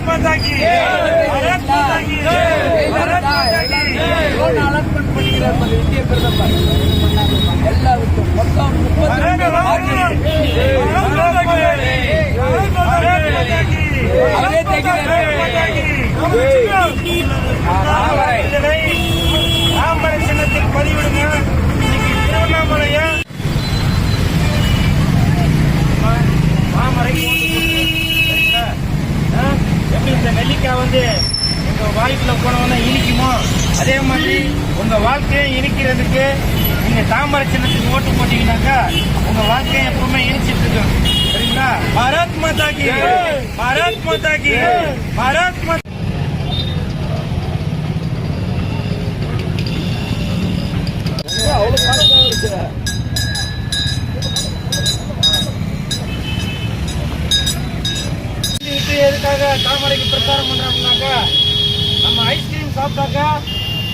माता की भारत माता की भारत माता की அலாட்மெண்ட் பண்ணிக்கிறார் இந்திய பிரதமர் எல்லாருக்கும் மொத்தம் 32 அவரே தாமரை சின்னத்தில் பதிவிடுங்க. இன்னைக்கு திருவண்ணாமலைய மாமரை எப்படி இந்த நெல்லிக்காய் வந்து உங்க வாய்க்குள்ள போனவொன்னா இனிக்குமோ அதே மாதிரி உங்க வாழ்க்கையை இனிக்கிறதுக்கு நீங்க தாமரை சின்னத்துக்கு ஓட்டு போட்டீங்கன்னாக்கா உங்க வாழ்க்கையை எப்பவுமே இனிச்சிட்டு இருக்கும். சரிங்களா? பாரத் மாதா கி பாரத் மாதா கி பாரத் மாதா. எதுக்காக தாமரைக்கு பிரச்சாரம் பண்றாங்கன்னாக்கா நம்ம ஐஸ்கிரீம் சாப்பிட்டாக்கா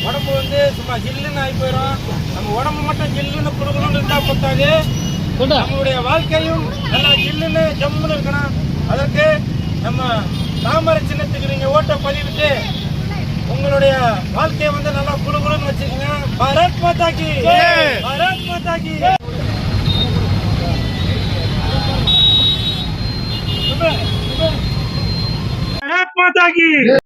உடம்பு வந்து சும்மா ஜில்லுன்னு ஆகி போயிடும். நம்ம உடம்பு மட்டும் ஜில்லுன்னு குடுக்கணும்னு இருந்தா பத்தாது, நம்மளுடைய வாழ்க்கையும் நல்லா ஜில்லுன்னு ஜம்முன்னு இருக்கணும். அதற்கு நம்ம தாமரை சின்னத்துக்கு நீங்க ஓட்ட பதிவிட்டு உங்களுடைய வாழ்க்கையை வந்து நல்லா குடுக்கணும்னு வச்சுக்கோங்க. பாரத் மாதா கி பாரத் மாதா கி भारत माता की।